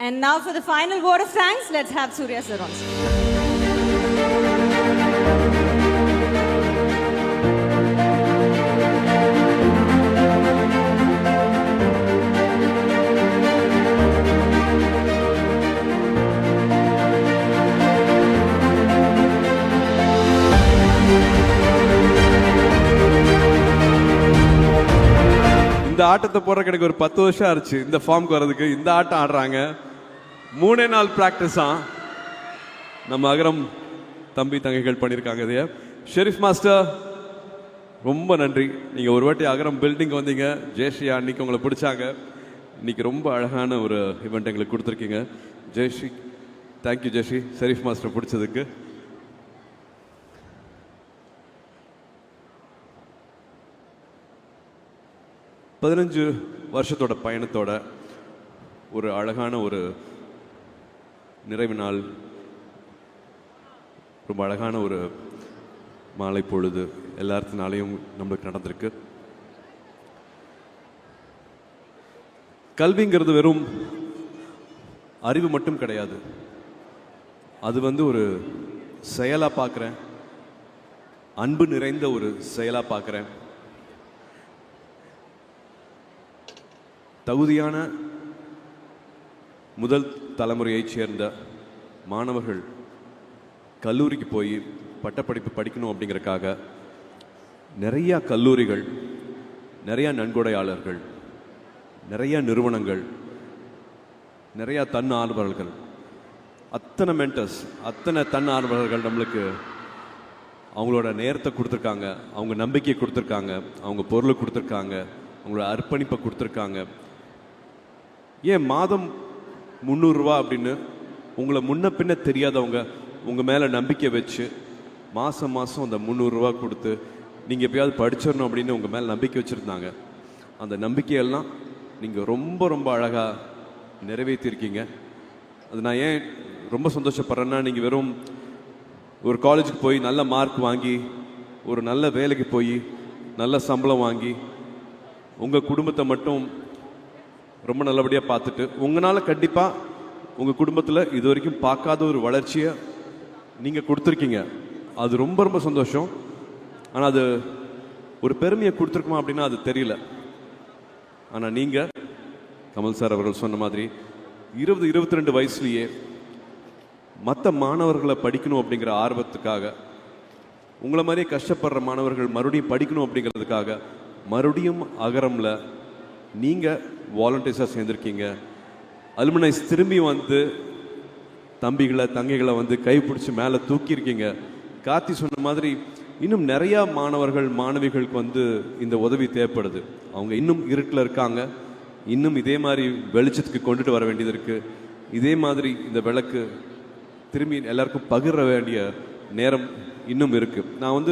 And now for the final vote of thanks, let's have Surya sir on stage. இந்த ஆட்டத்தை போடுறதுக்கு எனக்கு ஒரு 10 வருஷம் ஆச்சு இந்த ஃபார்முக்கு வர்றதுக்கு. இந்த ஆட்டம் ஆடுறாங்க, 3 நாள் பிராக்டிஸா நம்ம அகரம் தம்பி தங்கைகள் பண்ணியிருக்காங்க. இதைய ஷெரீஃப் மாஸ்டர் ரொம்ப நன்றி. நீங்கள் ஒரு வாட்டி அகரம் பில்டிங் வந்தீங்க, ஜெயஸ்ரீ அன்னைக்கு உங்களை பிடிச்சாங்க. இன்னைக்கு ரொம்ப அழகான ஒரு ஈவெண்ட் எங்களுக்கு கொடுத்துருக்கீங்க. ஜெயஸ்ரீ, தேங்க்யூ ஜெயஸ்ரீ, ஷெரீஃப் மாஸ்டர் பிடிச்சதுக்கு. பதினஞ்சு வருஷத்தோட பயணத்தோட ஒரு அழகான ஒரு நிறைவு நாள், ரொம்ப அழகான ஒரு மாலை பொழுது எல்லாத்தினாலையும் நம்மளுக்கு நடந்திருக்கு. கல்விங்கிறது வெறும் அறிவு மட்டும் கிடையாது, அது ஒரு செயலா பார்க்குறேன், அன்பு நிறைந்த ஒரு செயலா பார்க்குறேன். தகுதியான முதல் தலைமுறையைச் சேர்ந்த மாணவர்கள் கல்லூரிக்கு போய் பட்டப்படிப்பு படிக்கணும் அப்படிங்கிறக்காக நிறையா கல்லூரிகள், நிறையா நன்கொடையாளர்கள், நிறையா நிறுவனங்கள், நிறையா தன்னார்வலர்கள், அத்தனை மென்டர்ஸ், அத்தனை தன்னார்வலர்கள் நம்மளுக்கு அவங்களோட நேரத்தை கொடுத்துருக்காங்க, அவங்க நம்பிக்கையை கொடுத்துருக்காங்க, அவங்க பொருளை கொடுத்துருக்காங்க, அவங்களோட அர்ப்பணிப்பை கொடுத்துருக்காங்க. ஏன் மாதம் 300 ரூபா அப்படின்னு உங்களை முன்ன பின்ன தெரியாதவங்க உங்கள் மேலே நம்பிக்கை வச்சு மாதம் மாதம் அந்த 300 ரூபா கொடுத்து நீங்கள் எப்பயாவது படிச்சிடணும் அப்படின்னு உங்கள் மேலே நம்பிக்கை வச்சுருந்தாங்க. அந்த நம்பிக்கையெல்லாம் நீங்கள் ரொம்ப ரொம்ப அழகாக நிறைவேற்றிருக்கீங்க. அது நான் ஏன் ரொம்ப சந்தோஷப்படுறேன்னா, நீங்கள் வெறும் ஒரு காலேஜுக்கு போய் நல்ல மார்க் வாங்கி ஒரு நல்ல வேலைக்கு போய் நல்ல சம்பளம் வாங்கி உங்கள் குடும்பத்தை மட்டும் ரொம்ப நல்லபடியாக பார்த்துட்டு உங்களால் கண்டிப்பாக உங்கள் குடும்பத்தில் இது வரைக்கும் பார்க்காத ஒரு வளர்ச்சியை நீங்கள் கொடுத்துருக்கீங்க. அது ரொம்ப ரொம்ப சந்தோஷம். ஆனால் அது ஒரு பெருமையை கொடுத்துருக்குமா அப்படின்னா அது தெரியல. ஆனால் நீங்கள் கமல் சார் அவர்கள் சொன்ன மாதிரி 20-22 வயசுலேயே மற்ற மாணவர்களை படிக்கணும் அப்படிங்கிற ஆர்வத்துக்காக, உங்களை மாதிரியே கஷ்டப்படுற மாணவர்கள் மறுபடியும் படிக்கணும் அப்படிங்கிறதுக்காக மறுபடியும் அகரமில் நீங்கள் வாலண்டியர்ஸாக சேர்ந்துருக்கீங்க. அலுமினைஸ் திரும்பி தம்பிகளை தங்கைகளை கைப்பிடிச்சி மேலே தூக்கியிருக்கீங்க. கார்த்தி சொன்ன மாதிரி இன்னும் நிறையா மாணவர்கள் மாணவிகளுக்கு இந்த உதவி தேவைப்படுது. அவங்க இன்னும் இருட்டில் இருக்காங்க, இன்னும் இதே மாதிரி வெளிச்சத்துக்கு கொண்டுட்டு வர வேண்டியது இருக்குது. இதே மாதிரி இந்த விளக்கு திரும்பி எல்லாருக்கும் பகிர வேண்டிய நேரம் இன்னும் இருக்குது. நான்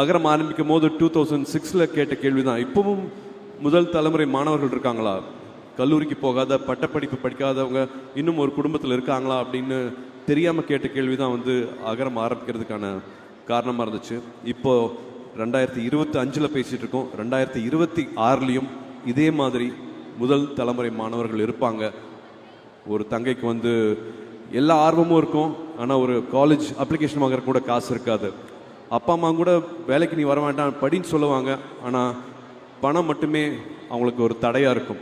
அகரம் ஆரம்பிக்கும் போது 2006 கேட்ட கேள்வி தான், இப்பவும் முதல் தலைமுறை மாணவர்கள் இருக்காங்களா, கல்லூரிக்கு போகாத பட்டப்படிப்பு படிக்காதவங்க இன்னும் ஒரு குடும்பத்தில் இருக்காங்களா அப்படின்னு தெரியாமல் கேட்ட கேள்வி தான் அகரம் ஆரம்பிக்கிறதுக்கான காரணமாக இருந்துச்சு. இப்போது 2025 பேசிகிட்டு இருக்கோம். 2026 இதே மாதிரி முதல் தலைமுறை மாணவர்கள் இருப்பாங்க. ஒரு தங்கைக்கு எல்லா ஆர்வமும் இருக்கும், ஆனால் ஒரு காலேஜ் அப்ளிகேஷன் வாங்குற கூட காசு இருக்காது. அப்பா அம்மா கூட வேலைக்கு நீ வர வேண்டாம் படின்னு சொல்லுவாங்க, ஆனால் பணம் மட்டுமே அவங்களுக்கு ஒரு தடையாக இருக்கும்.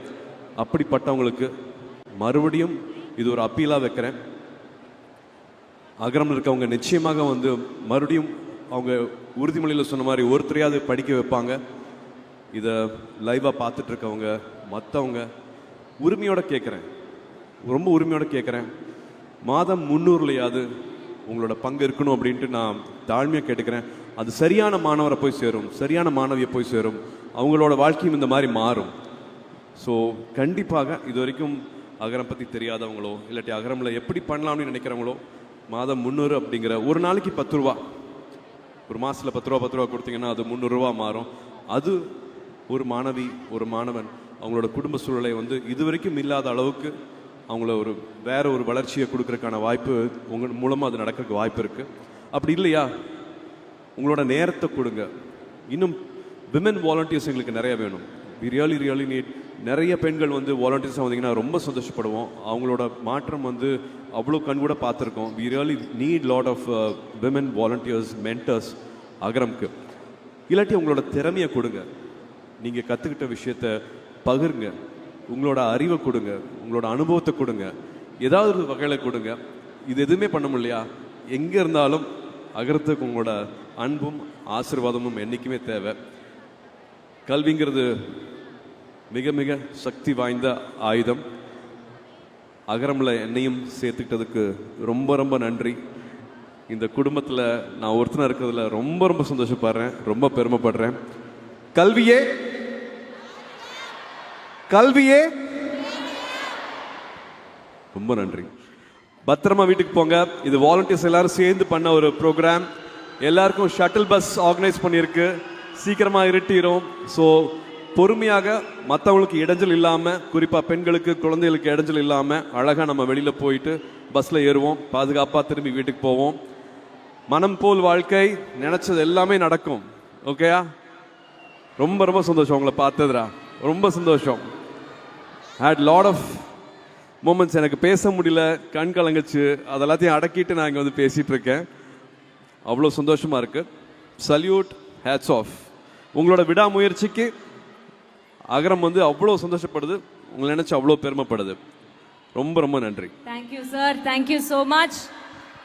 அப்படிப்பட்டவங்களுக்கு மறுபடியும் இது ஒரு அப்பீலாக வைக்கிறேன். அகரம் இருக்கவங்க நிச்சயமாக மறுபடியும் அவங்க உறுதிமொழியில் சொன்ன மாதிரி ஒருத்தரையாவது படிக்க வைப்பாங்க. இதை லைவாக பார்த்துட்டு இருக்கவங்க மற்றவங்க உரிமையோடு கேட்குறேன், ரொம்ப உரிமையோடு கேட்குறேன், மாதம் 300லையாவது உங்களோட பங்கு இருக்கணும் அப்படின்ட்டு நான் தாழ்மையாக கேட்டுக்கிறேன். அது சரியான மாணவரை போய் சேரும், சரியான மாணவியை போய் சேரும், அவங்களோட வாழ்க்கையும் இந்த மாதிரி மாறும். ஸோ கண்டிப்பாக இது வரைக்கும் அகரம் பற்றி தெரியாதவங்களோ இல்லாட்டி அகரமில் எப்படி பண்ணலாம்னு நினைக்கிறவங்களோ மாதம் 300 அப்படிங்கிற ஒரு நாளைக்கு 10 ரூபா, ஒரு மாதத்தில் 10 ரூபா கொடுத்தீங்கன்னா அது 300 ரூபா மாறும். அது ஒரு மாணவி ஒரு மாணவன் அவங்களோட குடும்ப சூழலை இது வரைக்கும் இல்லாத அளவுக்கு அவங்கள வேற ஒரு வளர்ச்சியை கொடுக்கறதுக்கான வாய்ப்பு உங்கள் மூலமாக அது நடக்கிறதுக்கு வாய்ப்பு இருக்குது. அப்படி இல்லையா, உங்களோட நேரத்தை கொடுங்க. இன்னும் விமன் வாலண்டியர்ஸ் எங்களுக்கு நிறைய வேணும். we really need நிறைய பெண்கள் வந்து வாலண்டியர்ஸாக வந்தீங்கன்னா ரொம்ப சந்தோஷப்படுவோம். அவங்களோட மாற்றம் வந்து அவ்வளோ கண் கூட பார்த்துருக்கோம். We really need lot of women volunteers, mentors அகரம்க்கு. இல்லாட்டி உங்களோட திறமையை கொடுங்க, நீங்கள் கற்றுக்கிட்ட விஷயத்த பகிருங்க, உங்களோட அறிவை கொடுங்க, உங்களோட அனுபவத்தை கொடுங்க, ஏதாவது ஒரு வகையில் கொடுங்க. இது எதுவுமே பண்ண முடியலையா, எங்கே இருந்தாலும் அகரத்துக்கு உங்களோட அன்பும் ஆசீர்வாதமும் என்றைக்குமே தேவை. கல்விங்கிறது மிக மிக சக்தி வாய்ந்த ஆயுதம். அகரமில் என்னையும் சேர்த்துக்கிட்டதுக்கு ரொம்ப ரொம்ப நன்றி. இந்த குடும்பத்தில் நான் ஒருத்தனாக இருக்கிறதுல ரொம்ப ரொம்ப சந்தோஷப்படுறேன், ரொம்ப பெருமைப்படுறேன். கல்வியே கல்வியே ரொம்ப நன்றி. பத்திரமா வீட்டுக்கு போங்க. இது வாலண்டியர்ஸ் எல்லாரும் சேர்ந்து பண்ண ஒரு ப்ரோக்ராம். எல்லாருக்கும் ஷட்டில் பஸ் ஆர்கனைஸ் பண்ணியிருக்கு. சீக்கிரமா இருட்டிடும். ஸோ பொறுமையாக, மற்றவங்களுக்கு இடைஞ்சல் இல்லாமல், குறிப்பாக பெண்களுக்கு குழந்தைகளுக்கு இடைஞ்சல் இல்லாமல் அழகாக நம்ம வெளியில் போயிட்டு பஸ்ஸில் ஏறுவோம், பாதுகாப்பாக திரும்பி வீட்டுக்கு போவோம். மனம் போல் வாழ்க்கை, நினச்சது எல்லாமே நடக்கும். ஓகேயா? ரொம்ப ரொம்ப சந்தோஷம் உங்களை பார்த்ததுரா, ரொம்ப சந்தோஷம். Had lot of moments. எனக்கு பேச முடியல, கண் கலங்குச்சு, அதெல்லாத்தையும் அடக்கிட்டு நான் இங்கே வந்து பேசிகிட்டு இருக்கேன். அவ்வளோ சந்தோஷமாக இருக்குது. Salute, hats off. உங்களோட விடாமுயற்சிக்கு அகரம் வந்து அவ்வளோ சந்தோஷப்படுது, உங்களை நினச்சி அவ்வளோ பெருமைப்படுது. ரொம்ப ரொம்ப நன்றி. Thank you sir, thank you so much.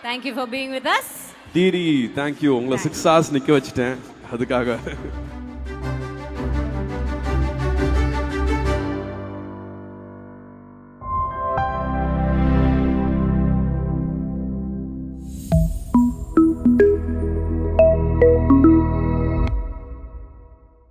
Thank you for being with us. தீரி, தேங்க்யூ. உங்களை 6 hours நிற்க வச்சுட்டேன் அதுக்காக.